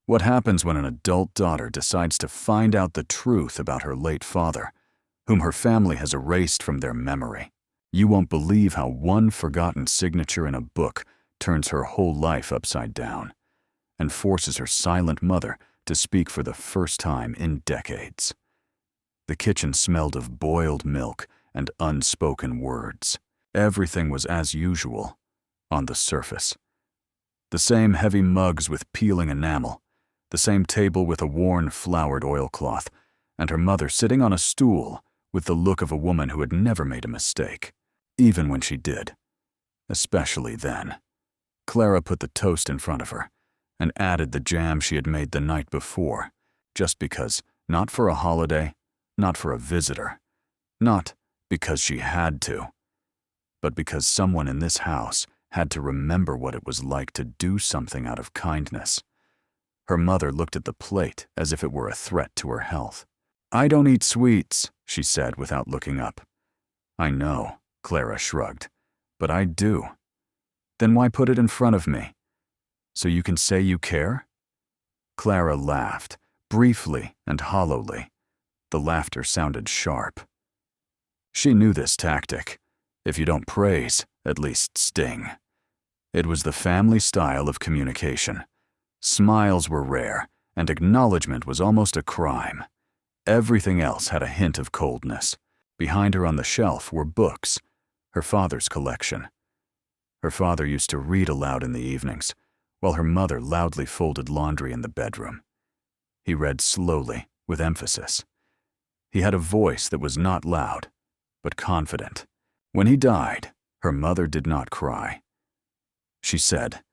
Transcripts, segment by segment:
What happens when an adult daughter decides to find out the truth about her late father, whom her family has erased from their memory? You won't believe how one forgotten signature in a book turns her whole life upside down and forces her silent mother to speak for the first time in decades. The kitchen smelled of boiled milk and unspoken words. Everything was as usual, on the surface. The same heavy mugs with peeling enamel, the same table with a worn flowered oilcloth, and her mother sitting on a stool with the look of a woman who had never made a mistake, even when she did. Especially then. Clara put the toast in front of her and added the jam she had made the night before, just because, not for a holiday, not for a visitor, not because she had to, but because someone in this house had to remember what it was like to do something out of kindness. Her mother looked at the plate as if it were a threat to her health. "I don't eat sweets," she said without looking up. "I know," Clara shrugged, "but I do." "Then why put it in front of me? So you can say you care?" Clara laughed, briefly and hollowly. The laughter sounded sharp. She knew this tactic. If you don't praise, at least sting. It was the family style of communication. Smiles were rare, and acknowledgement was almost a crime. Everything else had a hint of coldness. Behind her on the shelf were books, her father's collection. Her father used to read aloud in the evenings, while her mother loudly folded laundry in the bedroom. He read slowly, with emphasis. He had a voice that was not loud, but confident. When he died, her mother did not cry. She said,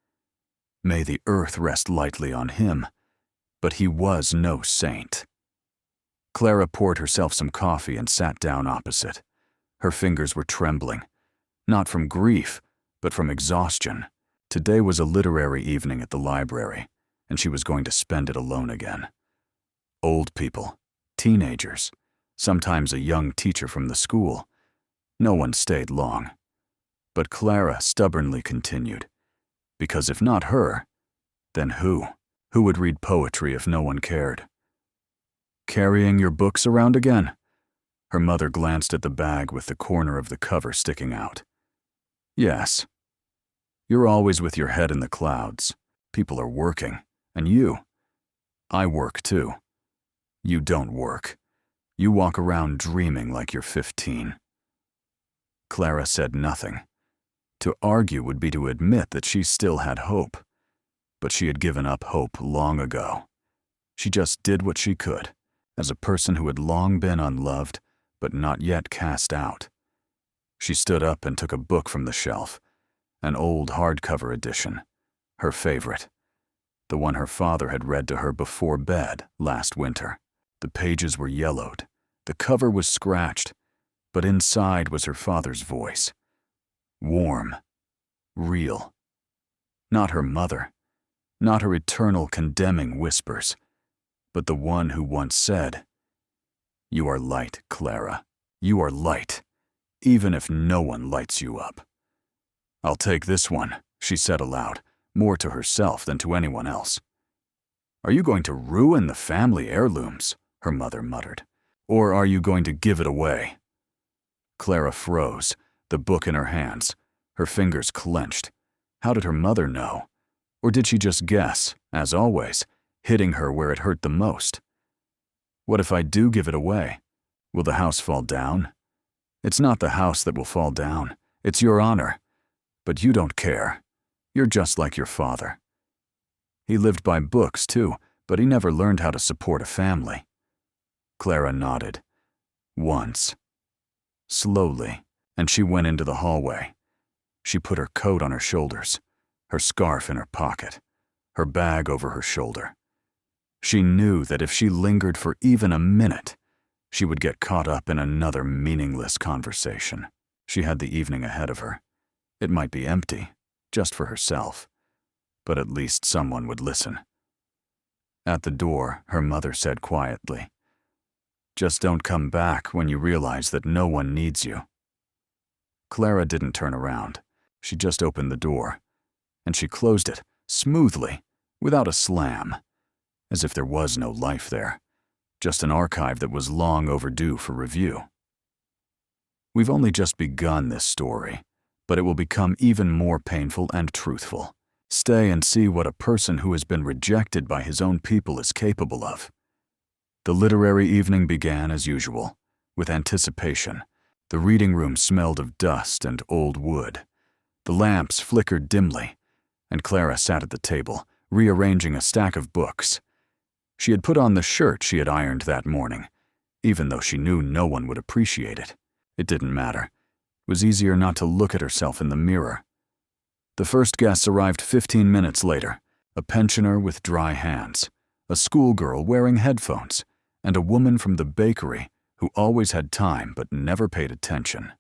"May the earth rest lightly on him," but he was no saint. Clara poured herself some coffee and sat down opposite. Her fingers were trembling, not from grief, but from exhaustion. Today was a literary evening at the library, and she was going to spend it alone again. Old people, teenagers, sometimes a young teacher from the school. No one stayed long. But Clara stubbornly continued, because if not her, then who? Who would read poetry if no one cared? "Carrying your books around again?" Her mother glanced at the bag with the corner of the cover sticking out. "Yes. You're always with your head in the clouds. People are working, and you. I work too. You don't work. You walk around dreaming like you're 15. Clara said nothing. To argue would be to admit that she still had hope. But she had given up hope long ago. She just did what she could, as a person who had long been unloved, but not yet cast out. She stood up and took a book from the shelf, an old hardcover edition, her favorite, the one her father had read to her before bed last winter. The pages were yellowed, the cover was scratched, but inside was her father's voice. Warm, real. Not her mother, not her eternal condemning whispers, but the one who once said, "You are light, Clara. You are light, even if no one lights you up." "I'll take this one," she said aloud, more to herself than to anyone else. "Are you going to ruin the family heirlooms?" her mother muttered. "Or are you going to give it away?" Clara froze, the book in her hands, her fingers clenched. How did her mother know? Or did she just guess, as always, hitting her where it hurt the most? "What if I do give it away? Will the house fall down?" "It's not the house that will fall down. It's your honor. But you don't care. You're just like your father. He lived by books, too, but he never learned how to support a family." Clara nodded. Once. Slowly, and she went into the hallway. She put her coat on her shoulders, her scarf in her pocket, her bag over her shoulder. She knew that if she lingered for even a minute, she would get caught up in another meaningless conversation. She had the evening ahead of her. It might be empty, just for herself, but at least someone would listen. At the door, her mother said quietly, "Just don't come back when you realize that no one needs you." Clara didn't turn around. She just opened the door, and she closed it, smoothly, without a slam. as if there was no life there, just an archive that was long overdue for review. We've only just begun this story, but it will become even more painful and truthful. Stay and see what a person who has been rejected by his own people is capable of. The literary evening began as usual, with anticipation. The reading room smelled of dust and old wood. The lamps flickered dimly, and Clara sat at the table, rearranging a stack of books. She had put on the shirt she had ironed that morning, even though she knew no one would appreciate it. It didn't matter. It was easier not to look at herself in the mirror. The first guests arrived 15 minutes later, a pensioner with dry hands, a schoolgirl wearing headphones, and a woman from the bakery who always had time but never paid attention.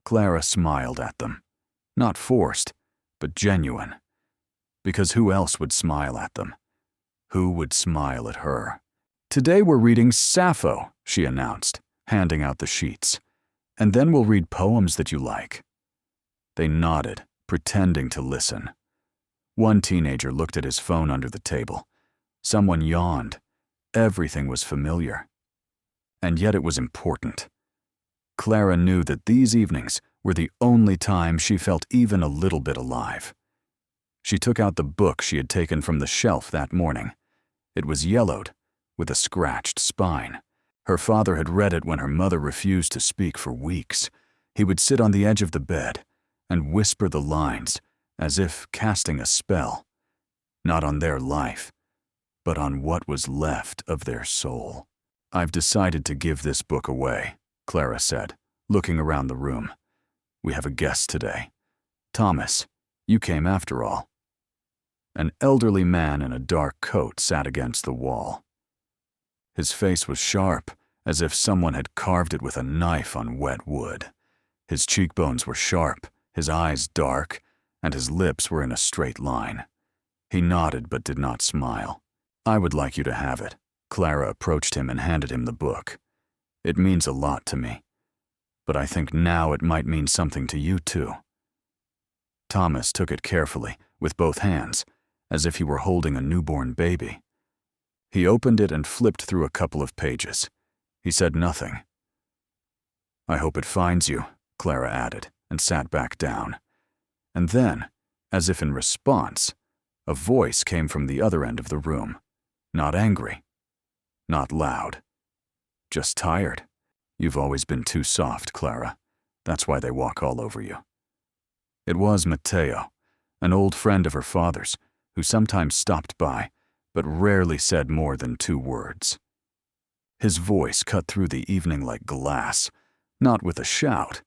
Clara smiled at them, not forced, but genuine. Because who else would smile at them? Who would smile at her? "Today we're reading Sappho," she announced, handing out the sheets. "And then we'll read poems that you like." They nodded, pretending to listen. One teenager looked at his phone under the table. Someone yawned. Everything was familiar. And yet it was important. Clara knew that these evenings were the only time she felt even a little bit alive. She took out the book she had taken from the shelf that morning. It was yellowed, with a scratched spine. Her father had read it when her mother refused to speak for weeks. He would sit on the edge of the bed and whisper the lines as if casting a spell, not on their life, but on what was left of their soul. "I've decided to give this book away," Clara said, looking around the room. "We have a guest today. Thomas, you came after all." An elderly man in a dark coat sat against the wall. His face was sharp, as if someone had carved it with a knife on wet wood. His cheekbones were sharp, his eyes dark, and his lips were in a straight line. He nodded but did not smile. "I would like you to have it." Clara approached him and handed him the book. "It means a lot to me, but I think now it might mean something to you too." Thomas took it carefully, with both hands, as if he were holding a newborn baby. He opened it and flipped through a couple of pages. He said nothing. "I hope it finds you," Clara added, and sat back down. And then, as if in response, a voice came from the other end of the room. Not angry. Not loud. Just tired. "You've always been too soft, Clara. That's why they walk all over you." It was Matteo, an old friend of her father's, who sometimes stopped by, but rarely said more than 2 words. His voice cut through the evening like glass, not with a shout,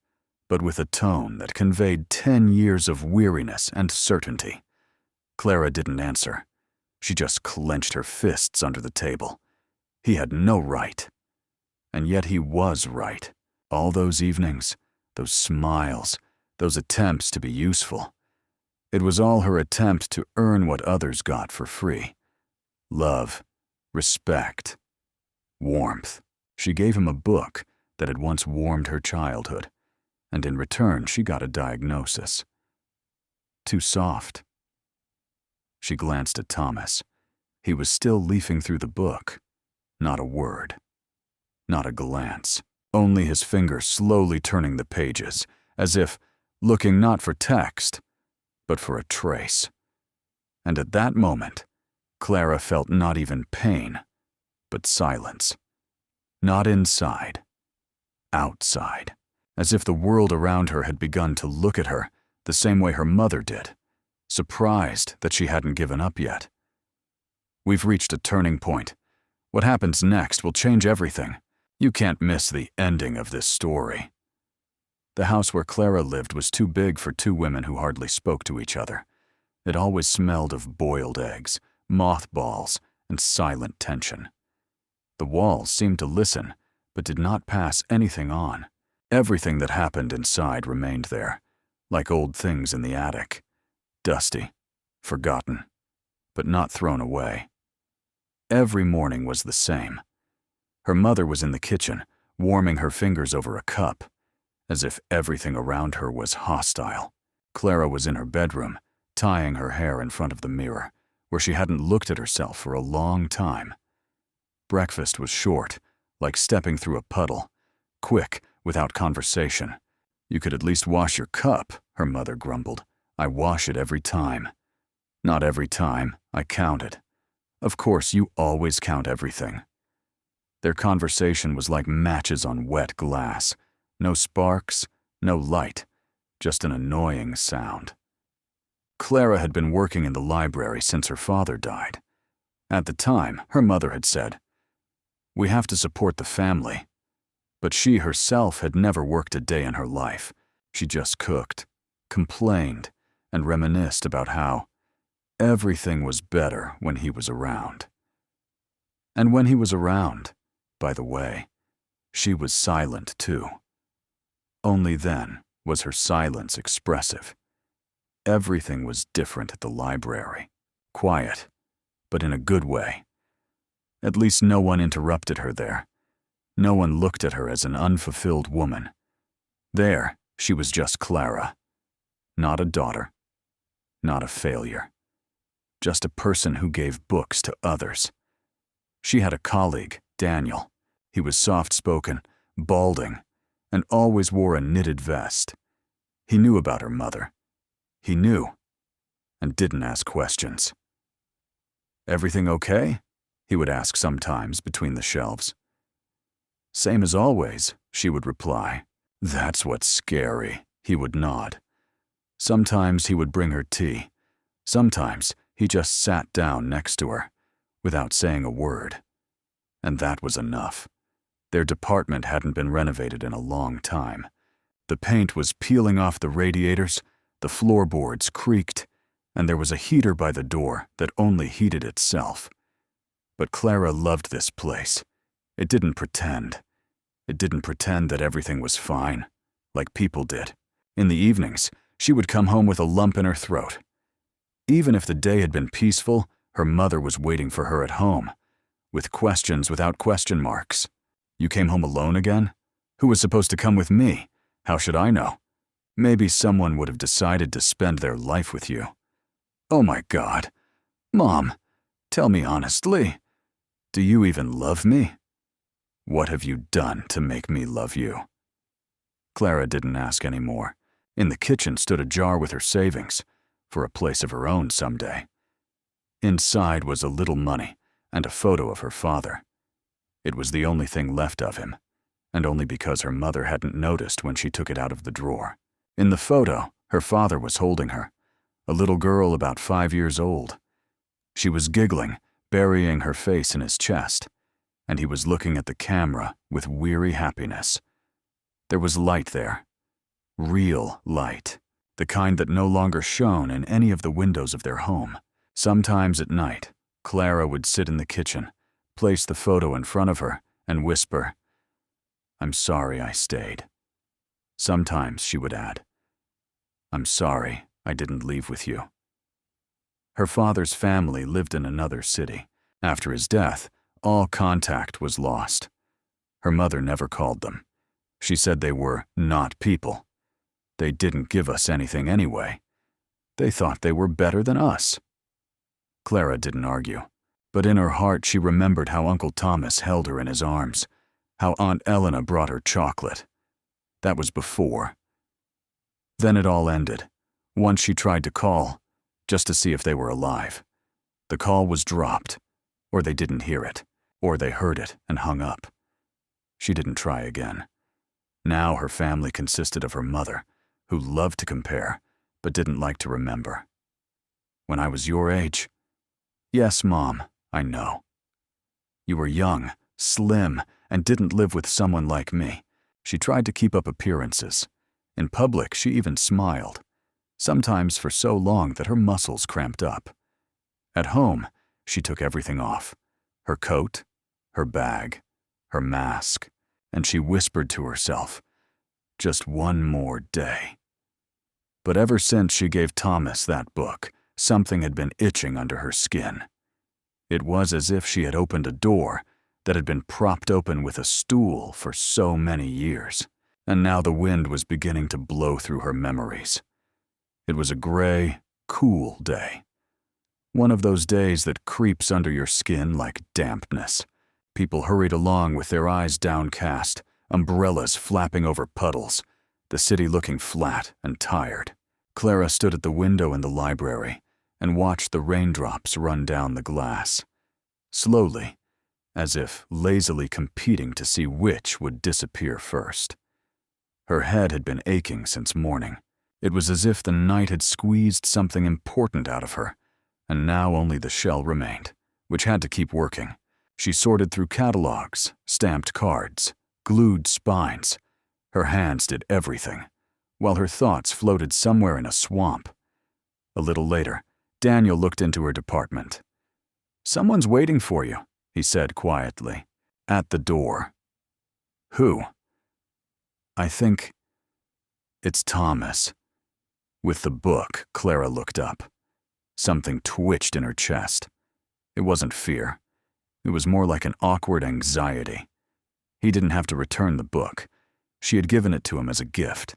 but with a tone that conveyed 10 years of weariness and certainty. Clara didn't answer. She just clenched her fists under the table. He had no right. And yet he was right. All those evenings, those smiles, those attempts to be useful. It was all her attempt to earn what others got for free. Love, respect, warmth. She gave him a book that had once warmed her childhood, and in return she got a diagnosis. Too soft. She glanced at Thomas. He was still leafing through the book. Not a word. Not a glance. Only his finger slowly turning the pages, as if looking not for text, but for a trace. And at that moment, Clara felt not even pain, but silence. Not inside. Outside. As if the world around her had begun to look at her the same way her mother did, surprised that she hadn't given up yet. "We've reached a turning point. What happens next will change everything. You can't miss the ending of this story." The house where Clara lived was too big for 2 women who hardly spoke to each other. It always smelled of boiled eggs, mothballs, and silent tension. The walls seemed to listen, but did not pass anything on. Everything that happened inside remained there, like old things in the attic. Dusty, forgotten, but not thrown away. Every morning was the same. Her mother was in the kitchen, warming her fingers over a cup, as if everything around her was hostile. Clara was in her bedroom, tying her hair in front of the mirror, where she hadn't looked at herself for a long time. Breakfast was short, like stepping through a puddle, quick, without conversation. "You could at least wash your cup," her mother grumbled. "I wash it every time." "Not every time," I counted. "Of course, you always count everything." Their conversation was like matches on wet glass. No sparks, no light, just an annoying sound. Clara had been working in the library since her father died. At the time, her mother had said, "We have to support the family." But she herself had never worked a day in her life. She just cooked, complained, and reminisced about how everything was better when he was around. And when he was around, by the way, she was silent too. Only then was her silence expressive. Everything was different at the library. Quiet, but in a good way. At least no one interrupted her there. No one looked at her as an unfulfilled woman. There, she was just Clara. Not a daughter. Not a failure. Just a person who gave books to others. She had a colleague, Daniel. He was soft-spoken, balding, and always wore a knitted vest. He knew about her mother. He knew, and didn't ask questions. "Everything okay?" he would ask sometimes between the shelves. "Same as always," she would reply. "That's what's scary," he would nod. Sometimes he would bring her tea. Sometimes he just sat down next to her, without saying a word. And that was enough. Their department hadn't been renovated in a long time. The paint was peeling off the radiators, the floorboards creaked, and there was a heater by the door that only heated itself. But Clara loved this place. It didn't pretend. It didn't pretend that everything was fine, like people did. In the evenings, she would come home with a lump in her throat. Even if the day had been peaceful, her mother was waiting for her at home, with questions without question marks. "You came home alone again? Who was supposed to come with me? How should I know? Maybe someone would have decided to spend their life with you." "Oh my God. Mom, tell me honestly, do you even love me? What have you done to make me love you?" Clara didn't ask any more. In the kitchen stood a jar with her savings, for a place of her own someday. Inside was a little money and a photo of her father. It was the only thing left of him, and only because her mother hadn't noticed when she took it out of the drawer. In the photo, her father was holding her, a little girl about 5 years old. She was giggling, burying her face in his chest, and he was looking at the camera with weary happiness. There was light there. Real light. The kind that no longer shone in any of the windows of their home. Sometimes at night, Clara would sit in the kitchen, place the photo in front of her, and whisper, "I'm sorry I stayed." Sometimes she would add, "I'm sorry I didn't leave with you." Her father's family lived in another city. After his death, all contact was lost. Her mother never called them. She said they were not people. They didn't give us anything anyway. They thought they were better than us. Clara didn't argue, but in her heart she remembered how Uncle Thomas held her in his arms, how Aunt Elena brought her chocolate. That was before. Then it all ended. Once she tried to call, just to see if they were alive. The call was dropped, or they didn't hear it, or they heard it and hung up. She didn't try again. Now her family consisted of her mother, who loved to compare, but didn't like to remember. "When I was your age?" "Yes, Mom, I know. You were young, slim, and didn't live with someone like me." She tried to keep up appearances. In public, she even smiled, sometimes for so long that her muscles cramped up. At home, she took everything off, her coat, her bag, her mask, and she whispered to herself, "Just one more day." But ever since she gave Thomas that book, something had been itching under her skin. It was as if she had opened a door that had been propped open with a stool for so many years, and now the wind was beginning to blow through her memories. It was a gray, cool day. One of those days that creeps under your skin like dampness. People hurried along with their eyes downcast, umbrellas flapping over puddles, the city looking flat and tired. Clara stood at the window in the library and watched the raindrops run down the glass. Slowly, as if lazily competing to see which would disappear first. Her head had been aching since morning. It was as if the night had squeezed something important out of her, and now only the shell remained, which had to keep working. She sorted through catalogs, stamped cards, glued spines. Her hands did everything, while her thoughts floated somewhere in a swamp. A little later, Daniel looked into her department. "Someone's waiting for you," he said quietly, at the door. "Who?" "I think it's Thomas." With the book, Clara looked up. Something twitched in her chest. It wasn't fear. It was more like an awkward anxiety. He didn't have to return the book. She had given it to him as a gift.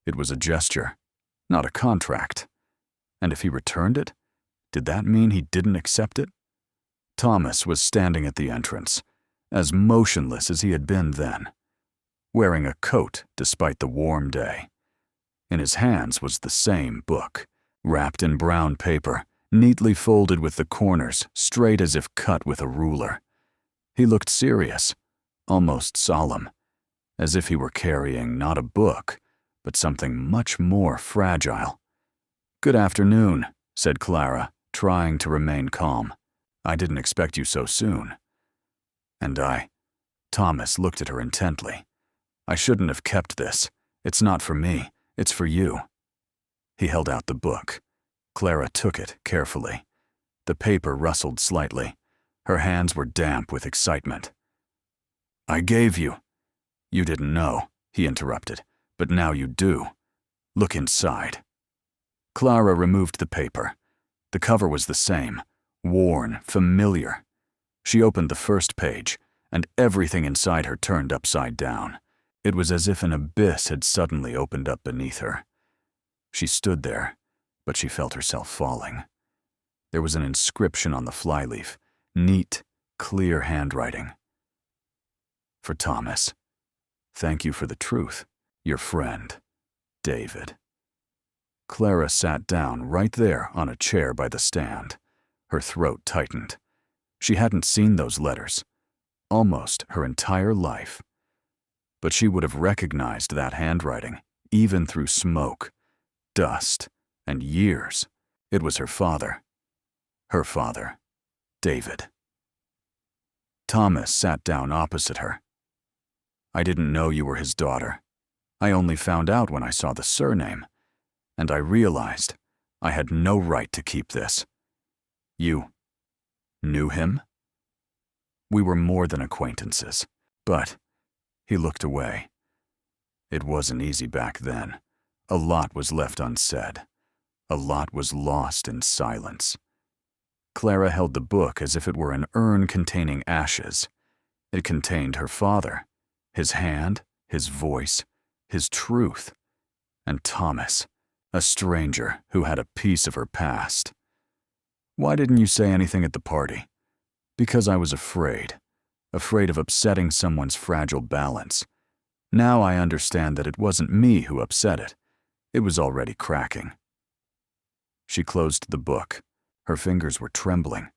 It was a gesture, not a contract. And if he returned it, did that mean he didn't accept it? Thomas was standing at the entrance, as motionless as he had been then, wearing a coat despite the warm day. In his hands was the same book, wrapped in brown paper, neatly folded with the corners straight as if cut with a ruler. He looked serious, almost solemn, as if he were carrying not a book, but something much more fragile. "Good afternoon," said Clara, trying to remain calm. "I didn't expect you so soon." "And I—" Thomas looked at her intently. "I shouldn't have kept this. It's not for me. It's for you." He held out the book. Clara took it carefully. The paper rustled slightly. Her hands were damp with excitement. "I gave you—" "You didn't know," he interrupted, "but now you do. Look inside." Clara removed the paper. The cover was the same, worn, familiar. She opened the first page, and everything inside her turned upside down. It was as if an abyss had suddenly opened up beneath her. She stood there, but she felt herself falling. There was an inscription on the flyleaf, neat, clear handwriting. "For Thomas. Thank you for the truth. Your friend, David." Clara sat down right there on a chair by the stand. Her throat tightened. She hadn't seen those letters, almost her entire life. But she would have recognized that handwriting, even through smoke, dust, and years. It was her father. Her father, David. Thomas sat down opposite her. "I didn't know you were his daughter. I only found out when I saw the surname, and I realized I had no right to keep this." "You knew him?" "We were more than acquaintances, but—" He looked away. It wasn't easy back then. A lot was left unsaid. A lot was lost in silence. Clara held the book as if it were an urn containing ashes. It contained her father, his hand, his voice, his truth, and Thomas, a stranger who had a piece of her past. "Why didn't you say anything at the party?" "Because I was afraid of upsetting someone's fragile balance. Now I understand that it wasn't me who upset it. It was already cracking." She closed the book. Her fingers were trembling,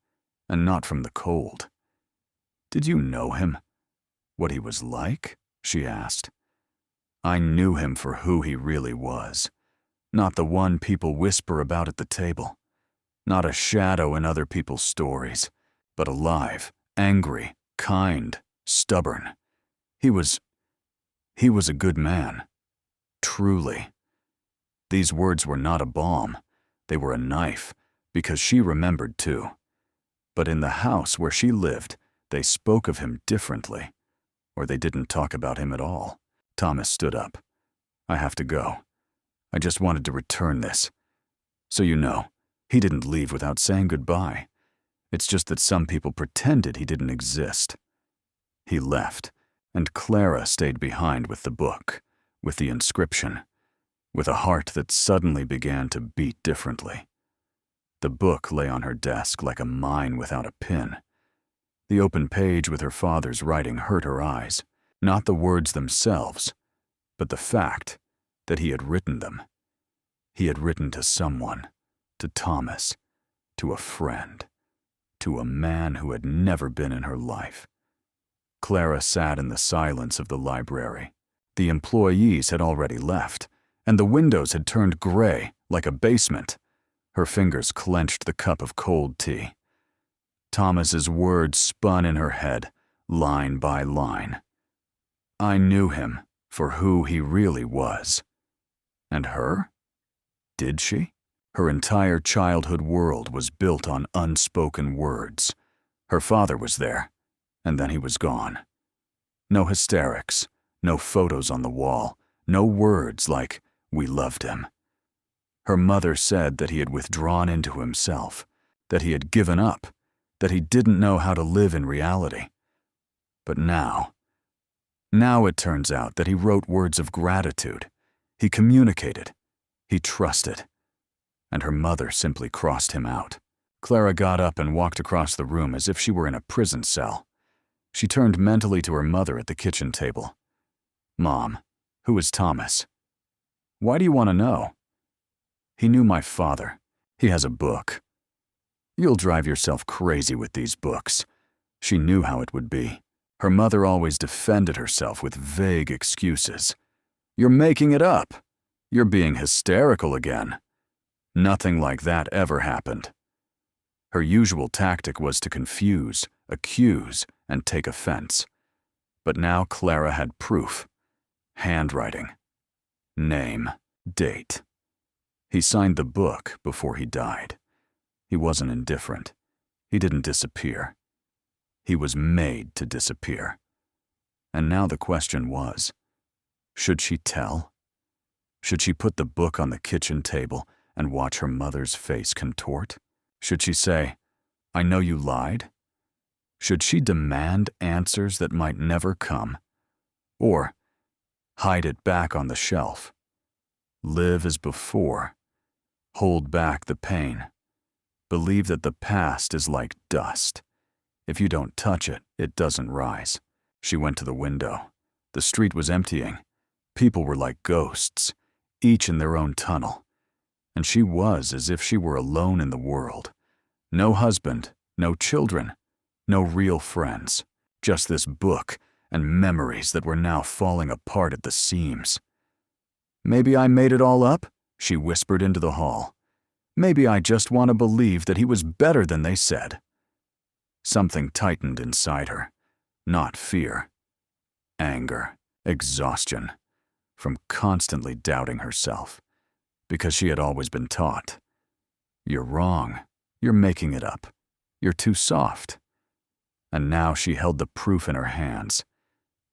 and not from the cold. "Did you know him? What he was like?" she asked. "I knew him for who he really was. Not the one people whisper about at the table. Not a shadow in other people's stories, but alive, angry, kind, stubborn. He was a good man. Truly." These words were not a balm. They were a knife, because she remembered too. But in the house where she lived, they spoke of him differently. Or they didn't talk about him at all. Thomas stood up. "I have to go. I just wanted to return this. So you know, he didn't leave without saying goodbye. It's just that some people pretended he didn't exist." He left, and Clara stayed behind with the book, with the inscription, with a heart that suddenly began to beat differently. The book lay on her desk like a mine without a pin. The open page with her father's writing hurt her eyes, not the words themselves, but the fact that he had written them. He had written to someone, to Thomas, to a friend, to a man who had never been in her life. Clara sat in the silence of the library. The employees had already left, and the windows had turned gray like a basement. Her fingers clenched the cup of cold tea. Thomas's words spun in her head, line by line. I knew him for who he really was. And her? Did she? Her entire childhood world was built on unspoken words. Her father was there, and then he was gone. No hysterics, no photos on the wall, no words like, "We loved him." Her mother said that he had withdrawn into himself, that he had given up, that he didn't know how to live in reality. But now it turns out that he wrote words of gratitude. He communicated. He trusted. And her mother simply crossed him out. Clara got up and walked across the room as if she were in a prison cell. She turned mentally to her mother at the kitchen table. Mom, who is Thomas? Why do you want to know? He knew my father. He has a book. You'll drive yourself crazy with these books. She knew how it would be. Her mother always defended herself with vague excuses. You're making it up. You're being hysterical again. Nothing like that ever happened. Her usual tactic was to confuse, accuse, and take offense. But now Clara had proof. Handwriting. Name. Date. He signed the book before he died. He wasn't indifferent. He didn't disappear. He was made to disappear. And now the question was, should she tell? Should she put the book on the kitchen table and watch her mother's face contort? Should she say, I know you lied? Should she demand answers that might never come? Or hide it back on the shelf? Live as before? Hold back the pain? Believe that the past is like dust. If you don't touch it, it doesn't rise. She went to the window. The street was emptying. People were like ghosts, each in their own tunnel. And she was as if she were alone in the world. No husband, no children, no real friends. Just this book and memories that were now falling apart at the seams. Maybe I made it all up, she whispered into the hall. Maybe I just want to believe that he was better than they said. Something tightened inside her. Not fear. Anger. Exhaustion. From constantly doubting herself. Because she had always been taught. You're wrong. You're making it up. You're too soft. And now she held the proof in her hands.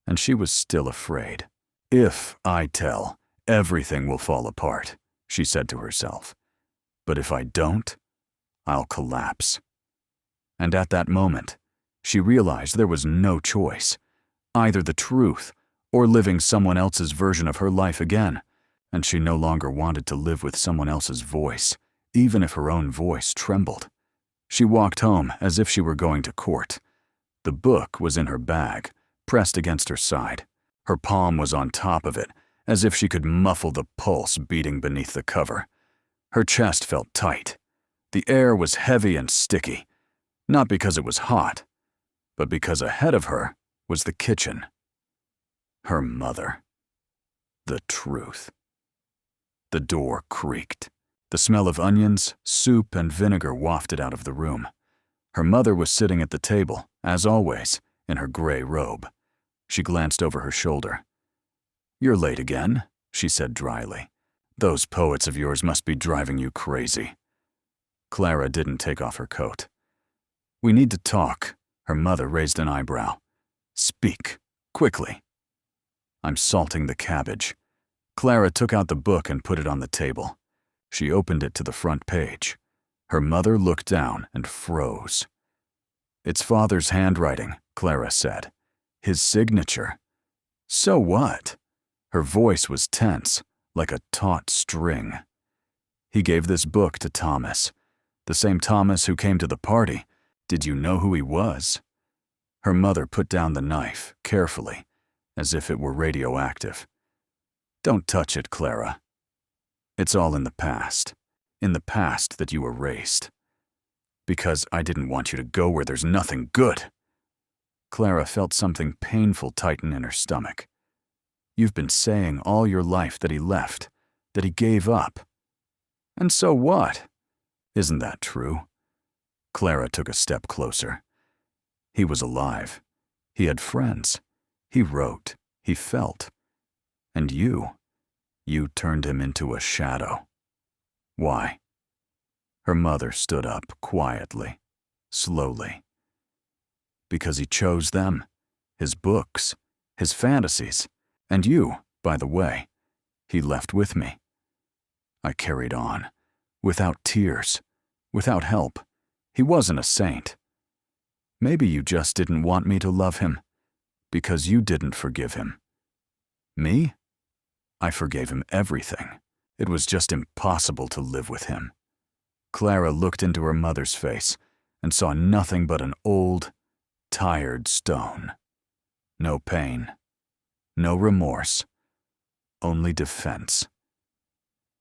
And she was still afraid. If I tell, everything will fall apart, she said to herself. But if I don't, I'll collapse. And at that moment, she realized there was no choice. Either the truth, or living someone else's version of her life again. And she no longer wanted to live with someone else's voice, even if her own voice trembled. She walked home as if she were going to court. The book was in her bag, pressed against her side. Her palm was on top of it, as if she could muffle the pulse beating beneath the cover. Her chest felt tight. The air was heavy and sticky, not because it was hot, but because ahead of her was the kitchen. Her mother. The truth. The door creaked. The smell of onions, soup, and vinegar wafted out of the room. Her mother was sitting at the table, as always, in her gray robe. She glanced over her shoulder. You're late again, she said dryly. Those poets of yours must be driving you crazy. Clara didn't take off her coat. We need to talk. Her mother raised an eyebrow. Speak, quickly. I'm salting the cabbage. Clara took out the book and put it on the table. She opened it to the front page. Her mother looked down and froze. It's Father's handwriting, Clara said. His signature. So what? Her voice was tense, like a taut string. He gave this book to Thomas. The same Thomas who came to the party. Did you know who he was?" Her mother put down the knife, carefully, as if it were radioactive. "Don't touch it, Clara. It's all in the past that you erased. Because I didn't want you to go where there's nothing good." Clara felt something painful tighten in her stomach. "You've been saying all your life that he left, that he gave up. And so what? Isn't that true?" Clara took a step closer. "He was alive. He had friends. He wrote. He felt. And you turned him into a shadow. Why?" Her mother stood up quietly, slowly. "Because he chose them, his books, his fantasies, and you, by the way, he left with me. I carried on, without tears, without help. He wasn't a saint. Maybe you just didn't want me to love him, because you didn't forgive him. Me? I forgave him everything. It was just impossible to live with him." Clara looked into her mother's face and saw nothing but an old, tired stone. No pain, no remorse, only defense.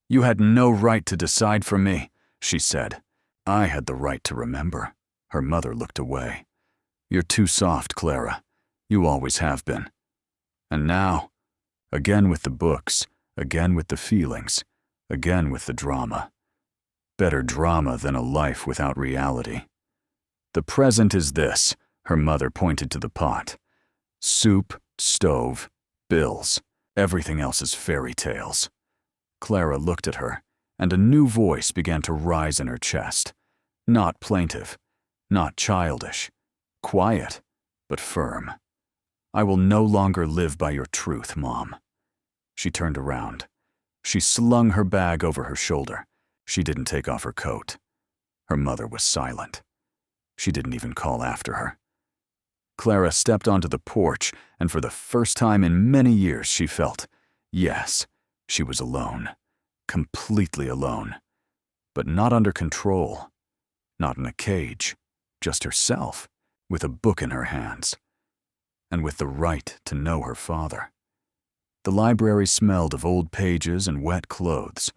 "You had no right to decide for me," she said. "I had the right to remember." Her mother looked away. "You're too soft, Clara. You always have been. And now, again with the books, again with the feelings, again with the drama. Better drama than a life without reality. The present is this," her mother pointed to the pot. "Soup, stove, bills. Everything else is fairy tales." Clara looked at her, and a new voice began to rise in her chest. Not plaintive, not childish, quiet, but firm. "I will no longer live by your truth, Mom." She turned around. She slung her bag over her shoulder. She didn't take off her coat. Her mother was silent. She didn't even call after her. Clara stepped onto the porch, and for the first time in many years she felt, yes, she was alone. Completely alone. But not under control. Not in a cage. Just herself, with a book in her hands. And with the right to know her father. The library smelled of old pages and wet clothes.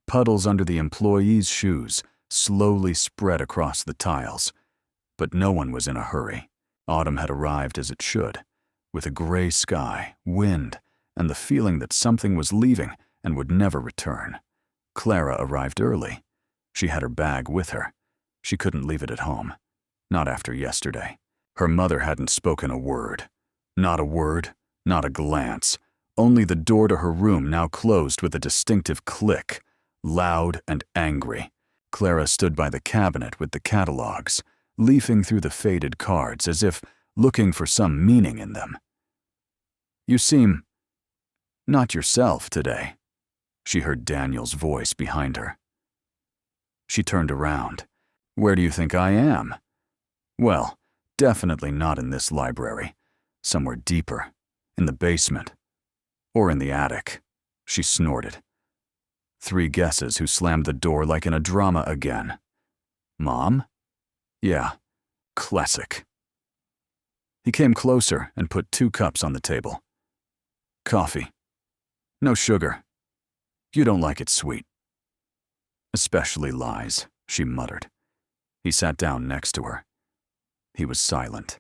Puddles under the employees' shoes slowly spread across the tiles. But no one was in a hurry. Autumn had arrived as it should, with a gray sky, wind, and the feeling that something was leaving and would never return. Clara arrived early. She had her bag with her. She couldn't leave it at home. Not after yesterday. Her mother hadn't spoken a word. Not a word, not a glance. Only the door to her room now closed with a distinctive click, loud and angry. Clara stood by the cabinet with the catalogs, leafing through the faded cards as if looking for some meaning in them. "You seem not yourself today," she heard Daniel's voice behind her. She turned around. "Where do you think I am?" "Well, definitely not in this library. Somewhere deeper, in the basement. Or in the attic," she snorted. 3 guesses who slammed the door like in a drama again. "Mom?" "Yeah, classic." He came closer and put 2 cups on the table. "Coffee. No sugar. You don't like it sweet." "Especially lies," she muttered. He sat down next to her. He was silent.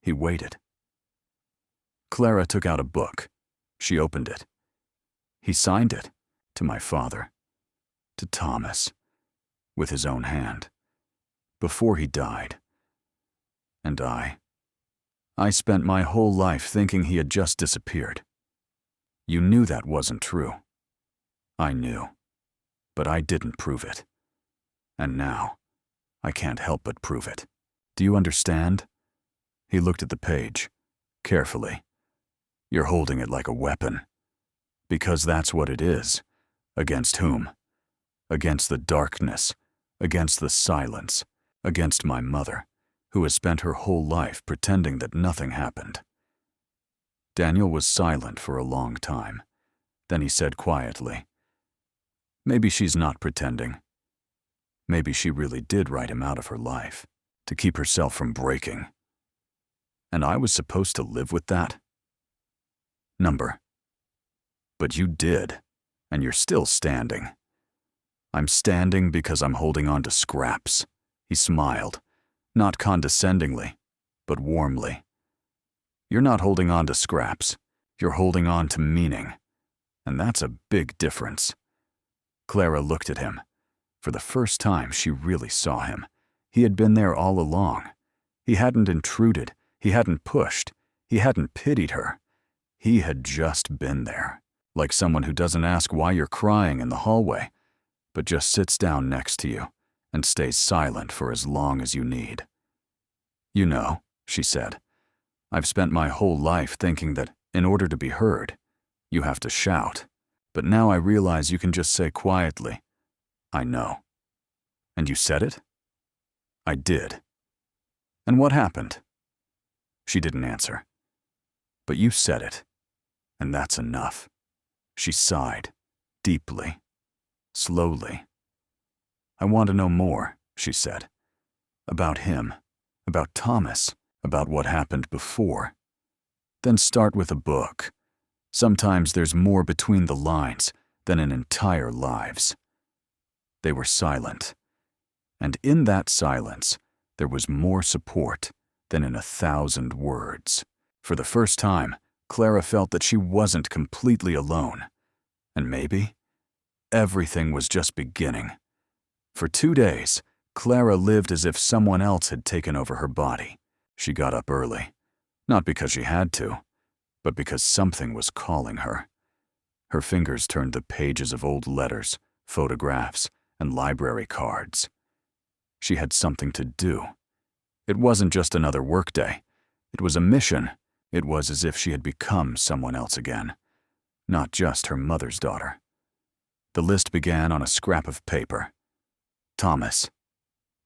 He waited. Clara took out a book. She opened it. He signed it, to my father, to Thomas, with his own hand, before he died. And I spent my whole life thinking he had just disappeared. You knew that wasn't true. I knew, but I didn't prove it. And now, I can't help but prove it. Do you understand?" He looked at the page, carefully. "You're holding it like a weapon. Because that's what it is. Against whom? Against the darkness, against the silence, against my mother, who has spent her whole life pretending that nothing happened." Daniel was silent for a long time. Then he said quietly, "Maybe she's not pretending. Maybe she really did write him out of her life, to keep herself from breaking. And I was supposed to live with that? Number. But you did, and you're still standing. I'm standing because I'm holding on to scraps. He smiled, not condescendingly, but warmly. You're not holding on to scraps. You're holding on to meaning. And that's a big difference. Clara looked at him. For the first time, she really saw him. He had been there all along. He hadn't intruded. He hadn't pushed. He hadn't pitied her. He had just been there, like someone who doesn't ask why you're crying in the hallway, but just sits down next to you and stays silent for as long as you need. You know, she said, I've spent my whole life thinking that in order to be heard, you have to shout. But now I realize you can just say quietly, I know. And you said it? I did. And what happened? She didn't answer. But you said it, and that's enough. She sighed, deeply, slowly. I want to know more, she said. About him, about Thomas, about what happened before. Then start with a book. Sometimes there's more between the lines than in entire lives. They were silent. And in that silence, there was more support than in 1,000 words. For the first time, Clara felt that she wasn't completely alone. And maybe everything was just beginning. For 2 days, Clara lived as if someone else had taken over her body. She got up early, not because she had to, but because something was calling her. Her fingers turned the pages of old letters, photographs, and library cards. She had something to do. It wasn't just another workday. It was a mission. It was as if she had become someone else again, not just her mother's daughter. The list began on a scrap of paper. Thomas.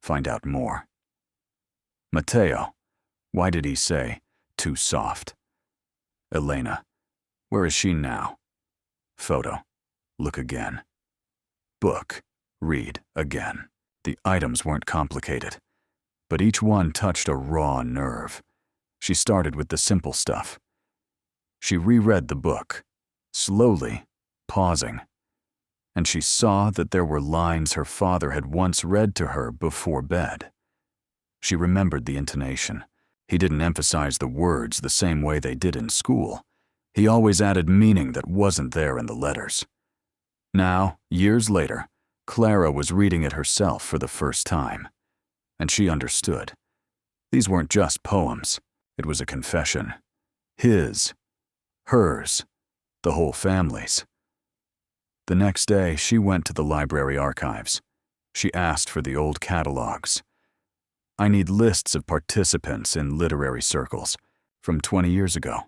Find out more. Matteo. Why did he say, too soft? Elena. Where is she now? Photo. Look again. Book. Read again. The items weren't complicated, but each one touched a raw nerve. She started with the simple stuff. She reread the book, slowly, pausing, and she saw that there were lines her father had once read to her before bed. She remembered the intonation. He didn't emphasize the words the same way they did in school. He always added meaning that wasn't there in the letters. Now, years later, Clara was reading it herself for the first time, and she understood. These weren't just poems. It was a confession. His, hers, the whole family's. The next day, she went to the library archives. She asked for the old catalogs. I need lists of participants in literary circles from 20 years ago.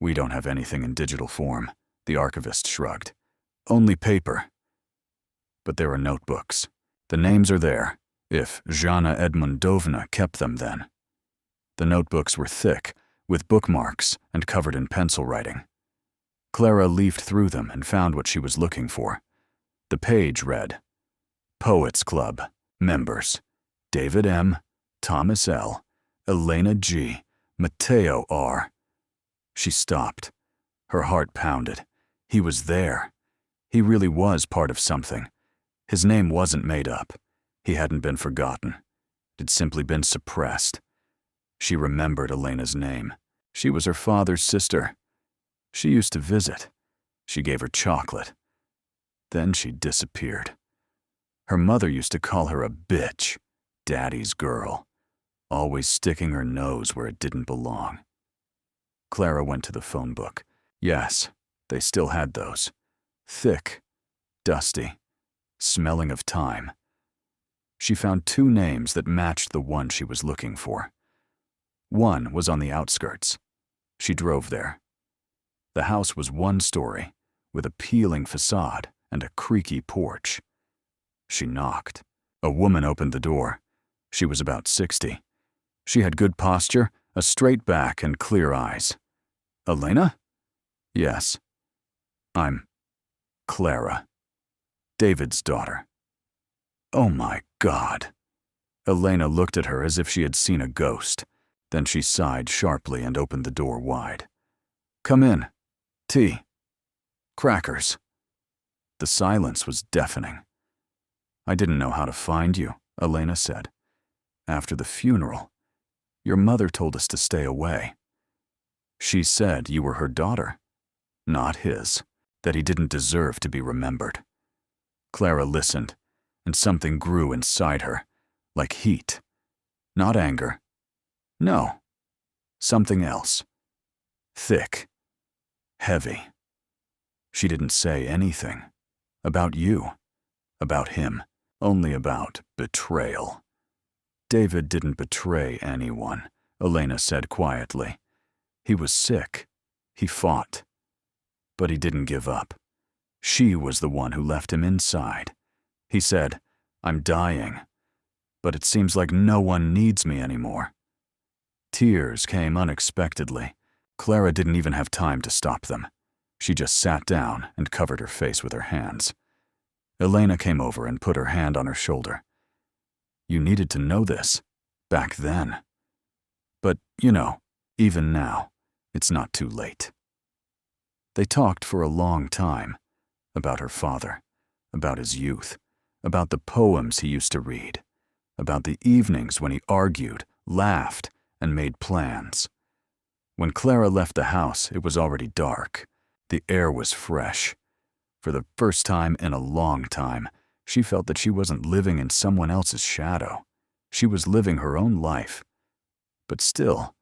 We don't have anything in digital form, the archivist shrugged. Only paper. But there are notebooks. The names are there, if Jana Edmundovna kept them then. The notebooks were thick, with bookmarks and covered in pencil writing. Clara leafed through them and found what she was looking for. The page read, Poets Club, members, David M., Thomas L., Elena G., Matteo R. She stopped. Her heart pounded. He was there. He really was part of something. His name wasn't made up. He hadn't been forgotten. It had simply been suppressed. She remembered Elena's name. She was her father's sister. She used to visit. She gave her chocolate. Then she disappeared. Her mother used to call her a bitch, daddy's girl, always sticking her nose where it didn't belong. Clara went to the phone book. Yes, they still had those. Thick, dusty, smelling of time. She found 2 names that matched the one she was looking for. One was on the outskirts. She drove there. The house was 1 story, with a peeling facade and a creaky porch. She knocked. A woman opened the door. She was about 60. She had good posture, a straight back, and clear eyes. Elena? Yes. I'm Clara, David's daughter. Oh my God. Elena looked at her as if she had seen a ghost. Then she sighed sharply and opened the door wide. Come in. Tea. Crackers. The silence was deafening. I didn't know how to find you, Elena said. After the funeral, your mother told us to stay away. She said you were her daughter, not his, that he didn't deserve to be remembered. Clara listened, and something grew inside her, like heat. Not anger. No. Something else. Thick. Heavy. She didn't say anything. About you. About him. Only about betrayal. David didn't betray anyone, Elena said quietly. He was sick. He fought. But he didn't give up. She was the one who left him inside. He said, I'm dying, but it seems like no one needs me anymore. Tears came unexpectedly. Clara didn't even have time to stop them. She just sat down and covered her face with her hands. Elena came over and put her hand on her shoulder. You needed to know this, back then. But, even now, it's not too late. They talked for a long time, about her father, about his youth, about the poems he used to read, about the evenings when he argued, laughed, and made plans. When Clara left the house, it was already dark. The air was fresh. For the first time in a long time, she felt that she wasn't living in someone else's shadow. She was living her own life. But still,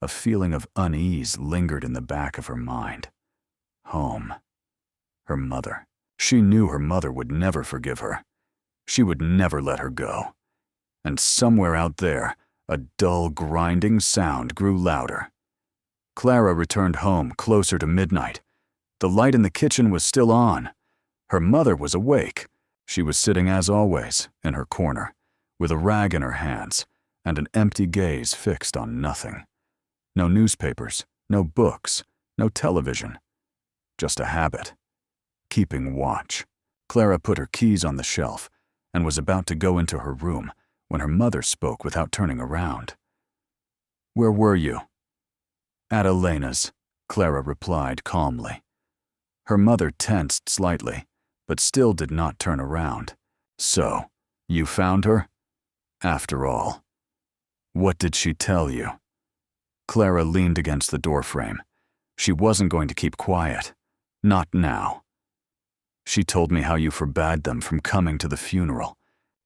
a feeling of unease lingered in the back of her mind. Home. Her mother. She knew her mother would never forgive her. She would never let her go. And somewhere out there, a dull, grinding sound grew louder. Clara returned home closer to midnight. The light in the kitchen was still on. Her mother was awake. She was sitting as always, in her corner, with a rag in her hands and an empty gaze fixed on nothing. No newspapers, no books, no television. Just a habit. Keeping watch. Clara put her keys on the shelf and was about to go into her room when her mother spoke without turning around. Where were you? At Elena's, Clara replied calmly. Her mother tensed slightly, but still did not turn around. So, you found her? After all. What did she tell you? Clara leaned against the doorframe. She wasn't going to keep quiet. Not now. She told me how you forbade them from coming to the funeral,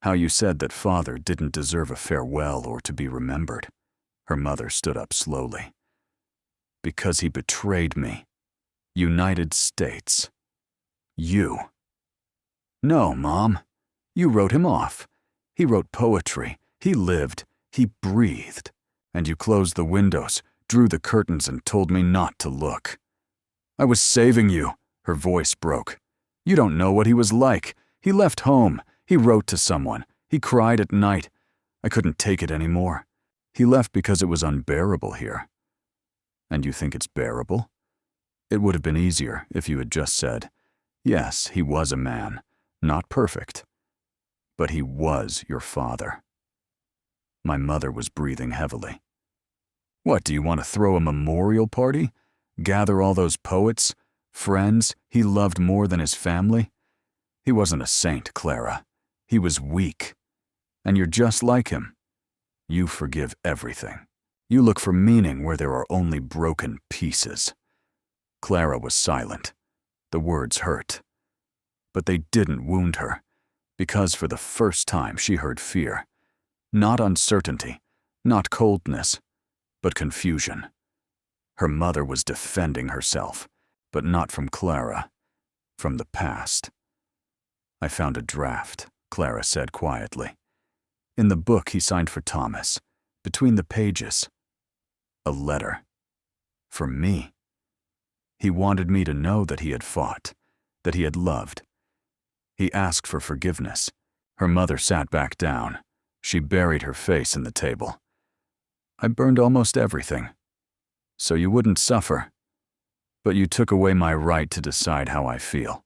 how you said that father didn't deserve a farewell or to be remembered. Her mother stood up slowly. Because he betrayed me. United States. You. No, Mom. You wrote him off. He wrote poetry. He lived. He breathed. And you closed the windows, drew the curtains, and told me not to look. I was saving you. Her voice broke. You don't know what he was like. He left home. He wrote to someone. He cried at night. I couldn't take it anymore. He left because it was unbearable here. And you think it's bearable? It would have been easier if you had just said, yes, he was a man, not perfect. But he was your father. My mother was breathing heavily. What, do you want to throw a memorial party? Gather all those poets, friends he loved more than his family? He wasn't a saint, Clara. He was weak. And you're just like him. You forgive everything. You look for meaning where there are only broken pieces. Clara was silent. The words hurt. But they didn't wound her, because for the first time she heard fear. Not uncertainty, not coldness, but confusion. Her mother was defending herself, but not from Clara, from the past. I found a draft, Clara said quietly. In the book he signed for Thomas, between the pages. A letter. For me. He wanted me to know that he had fought, that he had loved. He asked for forgiveness. Her mother sat back down. She buried her face in the table. I burned almost everything, so you wouldn't suffer. But you took away my right to decide how I feel.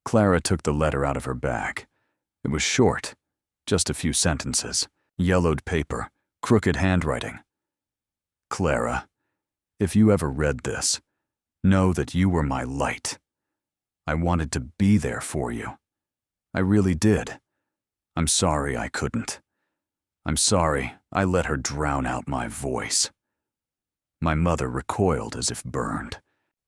Clara took the letter out of her bag. It was short, just a few sentences, yellowed paper, crooked handwriting. Clara, if you ever read this, know that you were my light. I wanted to be there for you. I really did. I'm sorry I couldn't. I'm sorry I let her drown out my voice. My mother recoiled as if burned.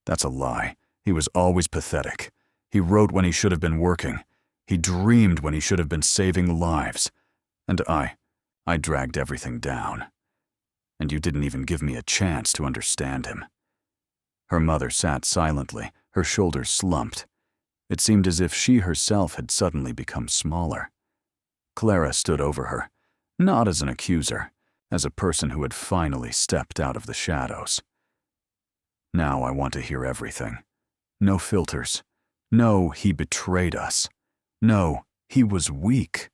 That's a lie. He was always pathetic. He wrote when he should have been working. He dreamed when he should have been saving lives. And I dragged everything down. And you didn't even give me a chance to understand him. Her mother sat silently, her shoulders slumped. It seemed as if she herself had suddenly become smaller. Clara stood over her, not as an accuser, as a person who had finally stepped out of the shadows. Now I want to hear everything. No filters. No, he betrayed us. No, he was weak.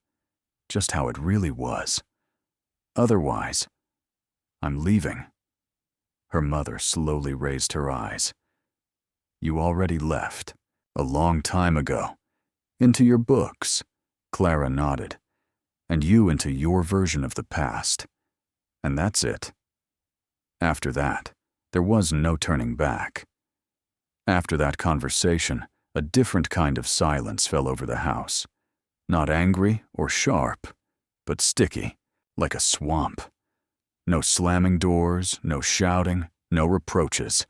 Just how it really was. Otherwise, I'm leaving. Her mother slowly raised her eyes. You already left, a long time ago. Into your books. Clara nodded. And you into your version of the past. And that's it. After that, there was no turning back. After that conversation, a different kind of silence fell over the house. Not angry or sharp, but sticky, like a swamp. No slamming doors, no shouting, no reproaches.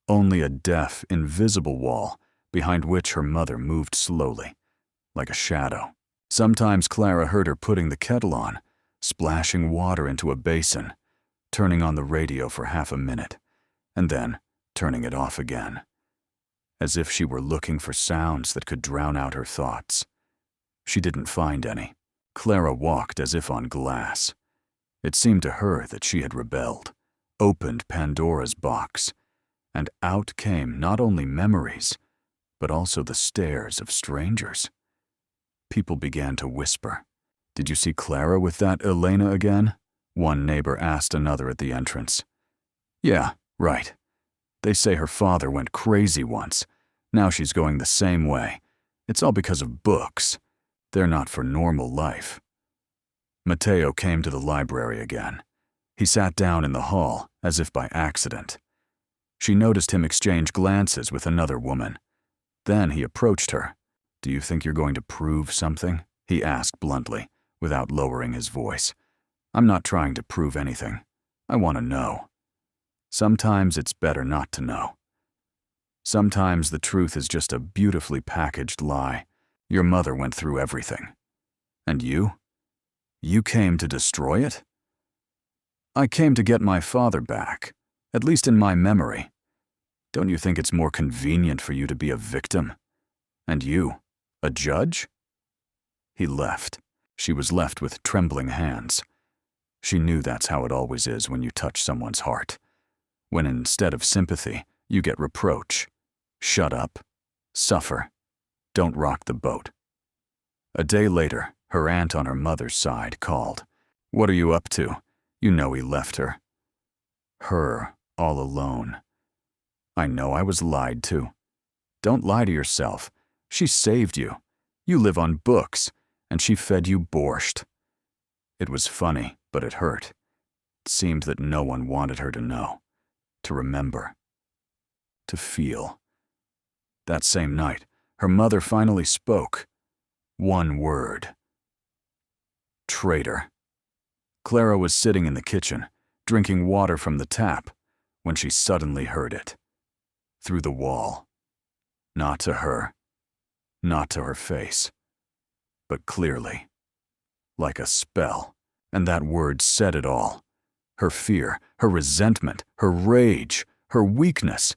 Only a deaf, invisible wall behind which her mother moved slowly, like a shadow. Sometimes Clara heard her putting the kettle on, splashing water into a basin, turning on the radio for half a minute, and then turning it off again, as if she were looking for sounds that could drown out her thoughts. She didn't find any. Clara walked as if on glass. It seemed to her that she had rebelled, opened Pandora's box, and out came not only memories, but also the stares of strangers. People began to whisper. Did you see Clara with that Elena again? One neighbor asked another at the entrance. Yeah, right. They say her father went crazy once. Now she's going the same way. It's all because of books. They're not for normal life. Matteo came to the library again. He sat down in the hall, as if by accident. She noticed him exchange glances with another woman. Then he approached her. Do you think you're going to prove something? He asked bluntly, without lowering his voice. I'm not trying to prove anything. I want to know. Sometimes it's better not to know. Sometimes the truth is just a beautifully packaged lie. Your mother went through everything. And you? You came to destroy it? I came to get my father back, at least in my memory. Don't you think it's more convenient for you to be a victim? And you, a judge? He left. She was left with trembling hands. She knew that's how it always is when you touch someone's heart. When instead of sympathy, you get reproach. Shut up. Suffer. Don't rock the boat. A day later, her aunt on her mother's side called. What are you up to? You know he left her. Her, all alone. I know I was lied to. Don't lie to yourself. She saved you. You live on books, and she fed you borscht. It was funny, but it hurt. It seemed that no one wanted her to know, to remember, to feel. That same night, her mother finally spoke. One word. Traitor. Clara was sitting in the kitchen, drinking water from the tap, when she suddenly heard it. Through the wall. Not to her. Not to her face. But clearly. Like a spell. And that word said it all. Her fear, her resentment, her rage, her weakness.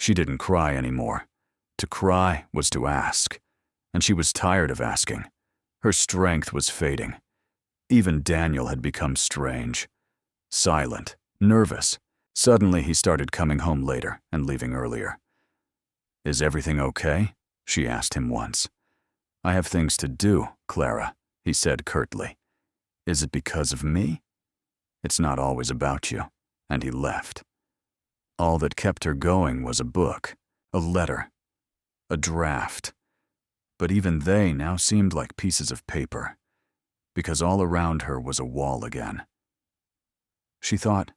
She didn't cry anymore. To cry was to ask. And she was tired of asking. Her strength was fading. Even Daniel had become strange. Silent, nervous. Suddenly he started coming home later and leaving earlier. Is everything okay? She asked him once. I have things to do, Clara, he said curtly. Is it because of me? It's not always about you. And he left. All that kept her going was a book, a letter, a draft. But even they now seemed like pieces of paper, because all around her was a wall again. She thought,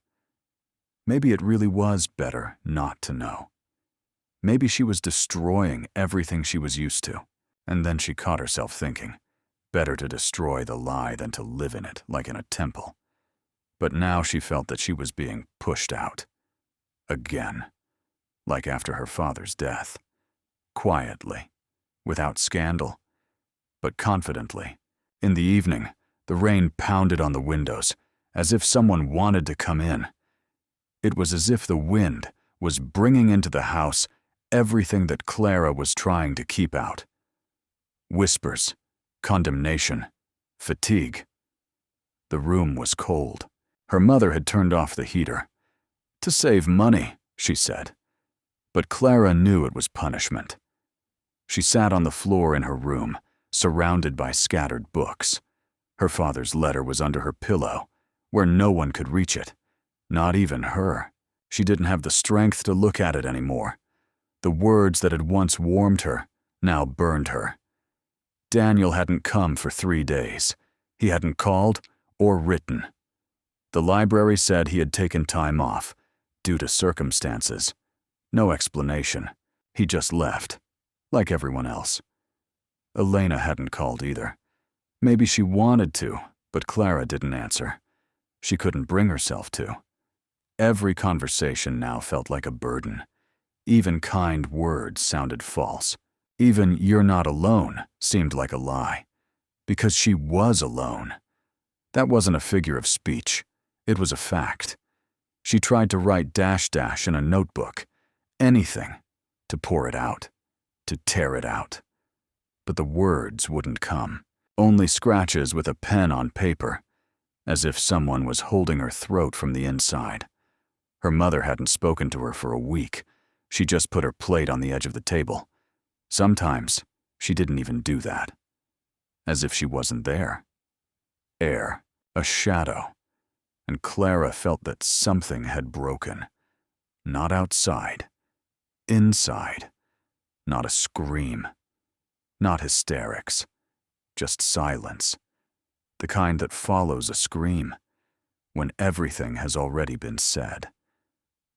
maybe it really was better not to know. Maybe she was destroying everything she was used to. And then she caught herself thinking, better to destroy the lie than to live in it like in a temple. But now she felt that she was being pushed out. Again. Like after her father's death. Quietly. Without scandal. But confidently. In the evening, the rain pounded on the windows, as if someone wanted to come in. It was as if the wind was bringing into the house everything that Clara was trying to keep out. Whispers, condemnation, fatigue. The room was cold. Her mother had turned off the heater. To save money, she said. But Clara knew it was punishment. She sat on the floor in her room, surrounded by scattered books. Her father's letter was under her pillow, where no one could reach it, not even her. She didn't have the strength to look at it anymore. The words that had once warmed her now burned her. Daniel hadn't come for 3 days. He hadn't called or written. The library said he had taken time off, due to circumstances. No explanation. He just left, like everyone else. Elena hadn't called either. Maybe she wanted to, but Clara didn't answer. She couldn't bring herself to. Every conversation now felt like a burden. Even kind words sounded false. Even "you're not alone" seemed like a lie. Because she was alone. That wasn't a figure of speech. It was a fact. She tried to write dash in a notebook. Anything. To pour it out. To tear it out. But the words wouldn't come. Only scratches with a pen on paper. As if someone was holding her throat from the inside. Her mother hadn't spoken to her for a week. She just put her plate on the edge of the table. Sometimes, she didn't even do that. As if she wasn't there. Air, a shadow. And Clara felt that something had broken. Not outside. Inside. Not a scream. Not hysterics. Just silence. The kind that follows a scream. When everything has already been said.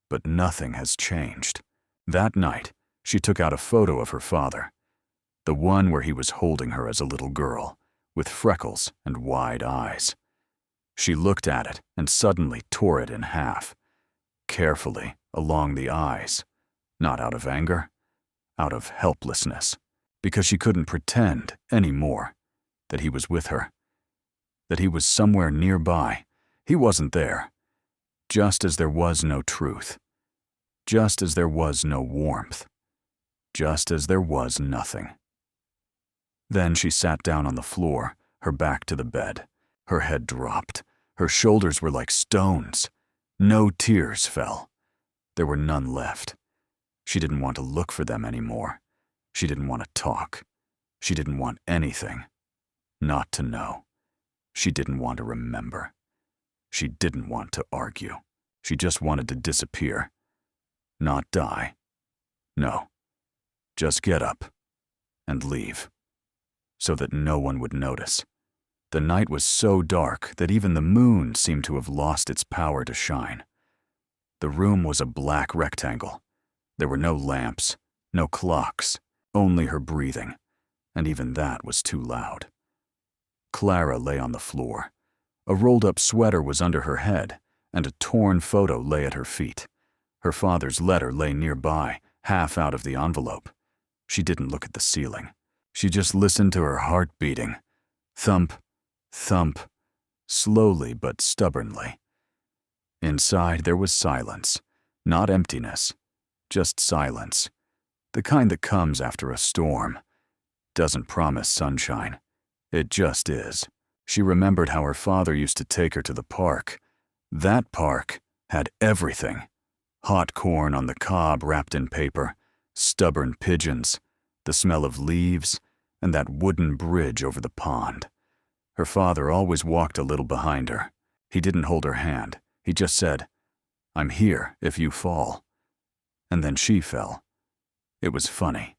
But nothing has changed. That night, she took out a photo of her father. The one where he was holding her as a little girl, with freckles and wide eyes. She looked at it and suddenly tore it in half. Carefully, along the eyes. Not out of anger, out of helplessness. Because she couldn't pretend anymore that he was with her. That he was somewhere nearby. He wasn't there. Just as there was no truth. Just as there was no warmth. Just as there was nothing. Then she sat down on the floor, her back to the bed. Her head dropped. Her shoulders were like stones. No tears fell. There were none left. She didn't want to look for them anymore. She didn't want to talk. She didn't want anything. Not to know. She didn't want to remember. She didn't want to argue. She just wanted to disappear. Not die. No. Just get up and leave, so that no one would notice. The night was so dark that even the moon seemed to have lost its power to shine. The room was a black rectangle. There were no lamps, no clocks, only her breathing, and even that was too loud. Clara lay on the floor. A rolled-up sweater was under her head, and a torn photo lay at her feet. Her father's letter lay nearby, half out of the envelope. She didn't look at the ceiling. She just listened to her heart beating. Thump, thump, slowly but stubbornly. Inside there was silence, not emptiness, just silence. The kind that comes after a storm. Doesn't promise sunshine. It just is. She remembered how her father used to take her to the park. That park had everything. Hot corn on the cob wrapped in paper, stubborn pigeons, the smell of leaves, and that wooden bridge over the pond. Her father always walked a little behind her. He didn't hold her hand. He just said, "I'm here if you fall." And then she fell. It was funny,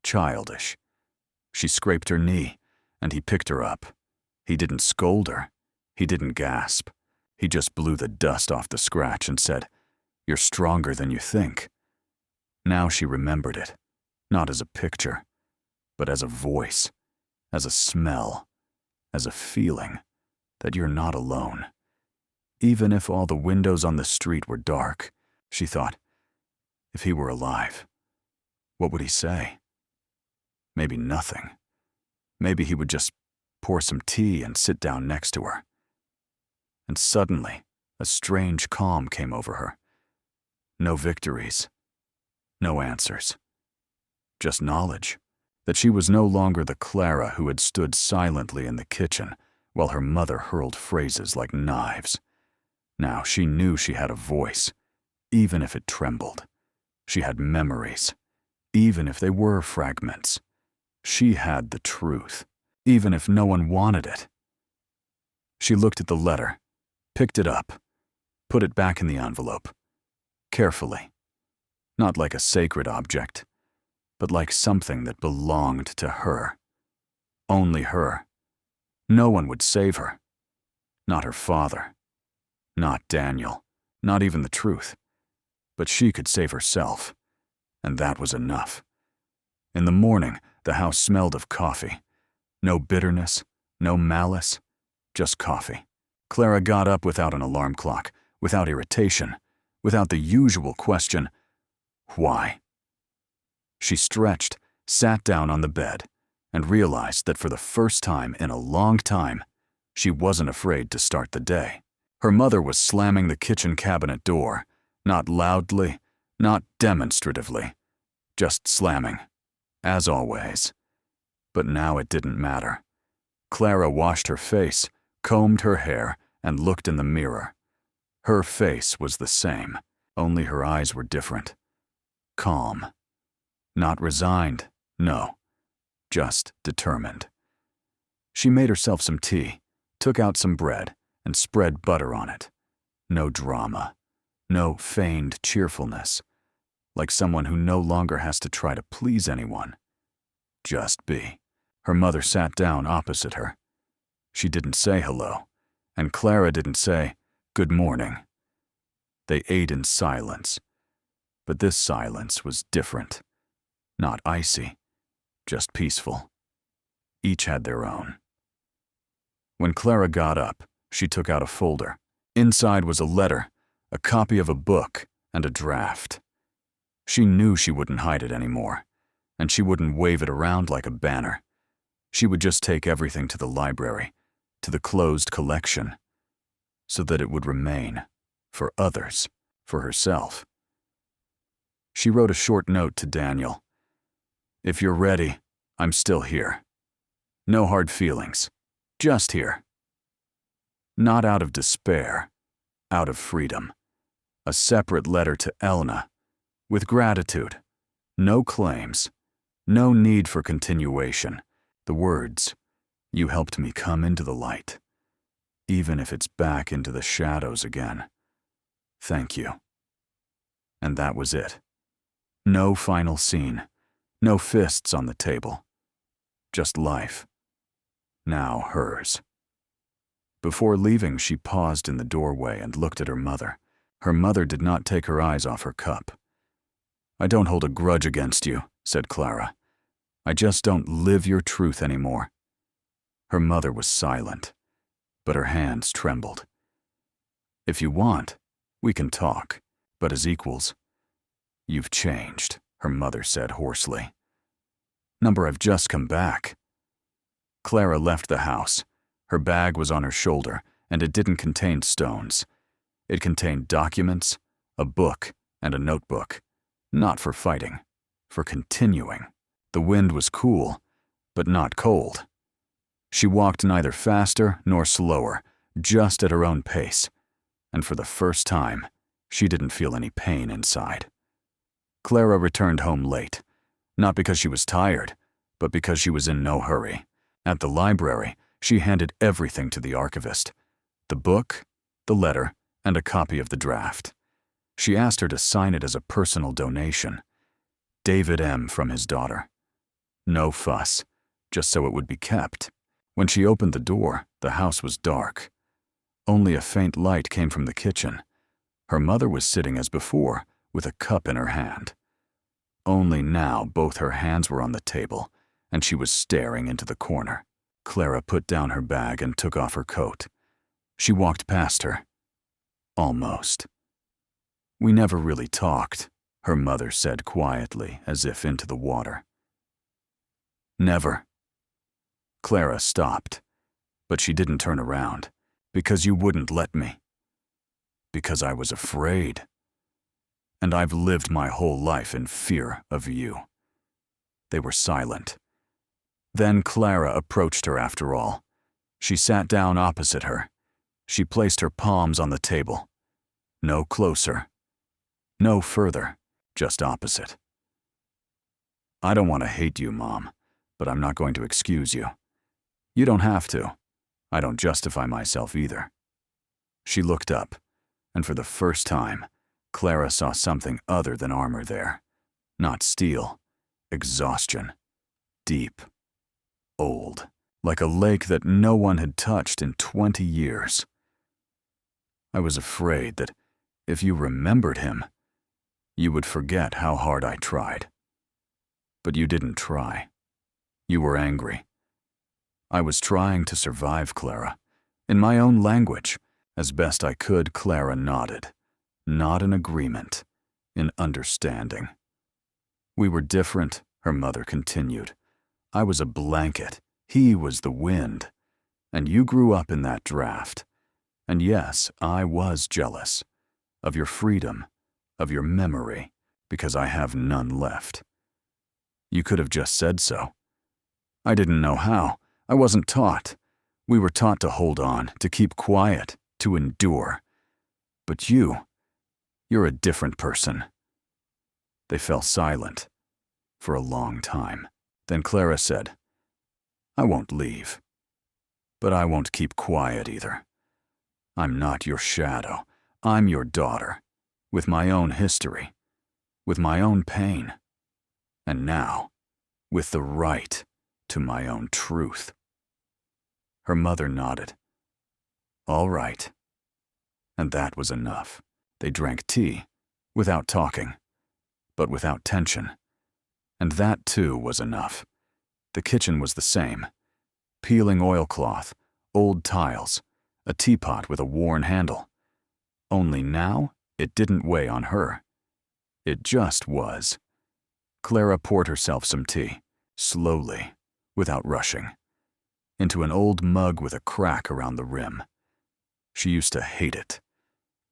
childish. She scraped her knee, and he picked her up. He didn't scold her. He didn't gasp. He just blew the dust off the scratch and said, "You're stronger than you think." Now she remembered it, not as a picture, but as a voice, as a smell, as a feeling that you're not alone. Even if all the windows on the street were dark, she thought, if he were alive, what would he say? Maybe nothing. Maybe he would just pour some tea and sit down next to her. And suddenly, a strange calm came over her. No victories. No answers. Just knowledge that she was no longer the Clara who had stood silently in the kitchen while her mother hurled phrases like knives. Now she knew she had a voice, even if it trembled. She had memories, even if they were fragments. She had the truth, even if no one wanted it. She looked at the letter, picked it up, put it back in the envelope, carefully. Not like a sacred object, but like something that belonged to her. Only her. No one would save her. Not her father. Not Daniel. Not even the truth. But she could save herself. And that was enough. In the morning, the house smelled of coffee. No bitterness, no malice, just coffee. Clara got up without an alarm clock, without irritation, without the usual question, why? She stretched, sat down on the bed, and realized that for the first time in a long time, she wasn't afraid to start the day. Her mother was slamming the kitchen cabinet door, not loudly, not demonstratively, just slamming, as always. But now it didn't matter. Clara washed her face, combed her hair, and looked in the mirror. Her face was the same, only her eyes were different. Calm. Not resigned, no. Just determined. She made herself some tea, took out some bread, and spread butter on it. No drama. No feigned cheerfulness. Like someone who no longer has to try to please anyone. Just be. Her mother sat down opposite her. She didn't say hello, and Clara didn't say, "Good morning." They ate in silence. But this silence was different. Not icy, just peaceful. Each had their own. When Clara got up, she took out a folder. Inside was a letter, a copy of a book, and a draft. She knew she wouldn't hide it anymore, and she wouldn't wave it around like a banner. She would just take everything to the library, to the closed collection, so that it would remain, for others, for herself. She wrote a short note to Daniel. "If you're ready, I'm still here. No hard feelings, just here." Not out of despair, out of freedom. A separate letter to Elna, with gratitude, no claims, no need for continuation. The words, "You helped me come into the light, even if it's back into the shadows again. Thank you." And that was it. No final scene, no fists on the table. Just life. Now hers. Before leaving, she paused in the doorway and looked at her mother. Her mother did not take her eyes off her cup. "I don't hold a grudge against you," said Clara. "I just don't live your truth anymore." Her mother was silent, but her hands trembled. "If you want, we can talk, but as equals." "You've changed," her mother said hoarsely. "Number, I've just come back." Clara left the house. Her bag was on her shoulder, and it didn't contain stones. It contained documents, a book, and a notebook. Not for fighting, for continuing. The wind was cool, but not cold. She walked neither faster nor slower, just at her own pace, and for the first time, she didn't feel any pain inside. Clara returned home late, not because she was tired, but because she was in no hurry. At the library, she handed everything to the archivist: the book, the letter, and a copy of the draft. She asked her to sign it as a personal donation. David M. from his daughter. No fuss, just so it would be kept. When she opened the door, the house was dark. Only a faint light came from the kitchen. Her mother was sitting as before, with a cup in her hand. Only now both her hands were on the table, and she was staring into the corner. Clara put down her bag and took off her coat. She walked past her. Almost. "We never really talked," her mother said quietly, as if into the water. "Never." Clara stopped, but she didn't turn around. "Because you wouldn't let me. Because I was afraid. And I've lived my whole life in fear of you." They were silent. Then Clara approached her after all. She sat down opposite her. She placed her palms on the table. No closer. No further. Just opposite. "I don't want to hate you, Mom, but I'm not going to excuse you. You don't have to. I don't justify myself either." She looked up, and for the first time, Clara saw something other than armor there. Not steel. Exhaustion. Deep. Old. Like a lake that no one had touched in 20 years. "I was afraid that if you remembered him, you would forget how hard I tried. But you didn't try. You were angry. I was trying to survive, Clara. In my own language. As best I could, Clara nodded. Not in agreement. In understanding. "We were different," her mother continued. "I was a blanket. He was the wind. And you grew up in that draft. And yes, I was jealous. Of your freedom. Of your memory. Because I have none left. You could have just said so. I didn't know how. I wasn't taught. We were taught to hold on, to keep quiet, to endure. But you're a different person." They fell silent for a long time. Then Clara said, "I won't leave. But I won't keep quiet either. I'm not your shadow. I'm your daughter, with my own history, with my own pain, and now, with the right to my own truth." Her mother nodded. "All right." And that was enough. They drank tea, without talking, but without tension. And that too was enough. The kitchen was the same. Peeling oilcloth, old tiles, a teapot with a worn handle. Only now, it didn't weigh on her. It just was. Clara poured herself some tea, slowly, without rushing, into an old mug with a crack around the rim. She used to hate it.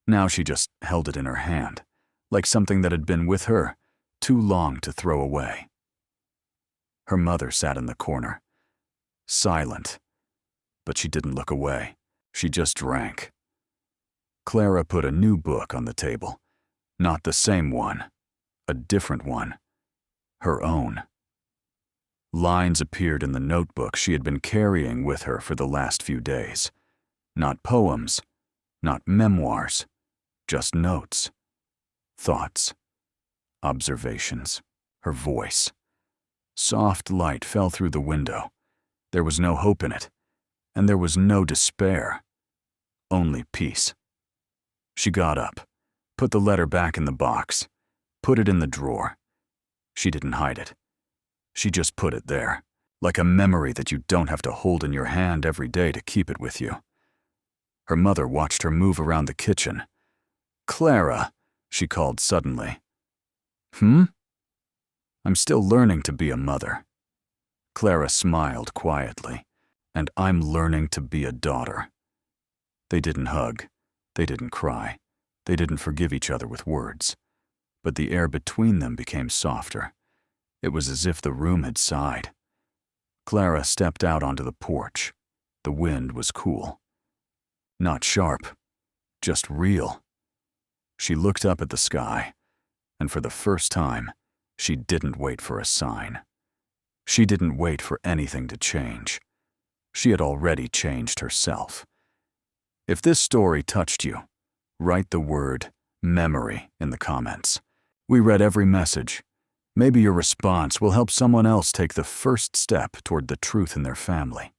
Now she just held it in her hand, like something that had been with her, too long to throw away. Her mother sat in the corner, silent, but she didn't look away. She just drank. Clara put a new book on the table. Not the same one, a different one. Her own. Lines appeared in the notebook she had been carrying with her for the last few days. Not poems, not memoirs, just notes, thoughts, observations, her voice. Soft light fell through the window. There was no hope in it, and there was no despair, only peace. She got up, put the letter back in the box, put it in the drawer. She didn't hide it. She just put it there, like a memory that you don't have to hold in your hand every day to keep it with you. Her mother watched her move around the kitchen. "Clara," she called suddenly. "I'm still learning to be a mother." Clara smiled quietly. "And I'm learning to be a daughter." They didn't hug. They didn't cry. They didn't forgive each other with words. But the air between them became softer. It was as if the room had sighed. Clara stepped out onto the porch. The wind was cool. Not sharp, just real. She looked up at the sky, and for the first time, she didn't wait for a sign. She didn't wait for anything to change. She had already changed herself. If this story touched you, write the word memory in the comments. We read every message. Maybe your response will help someone else take the first step toward the truth in their family.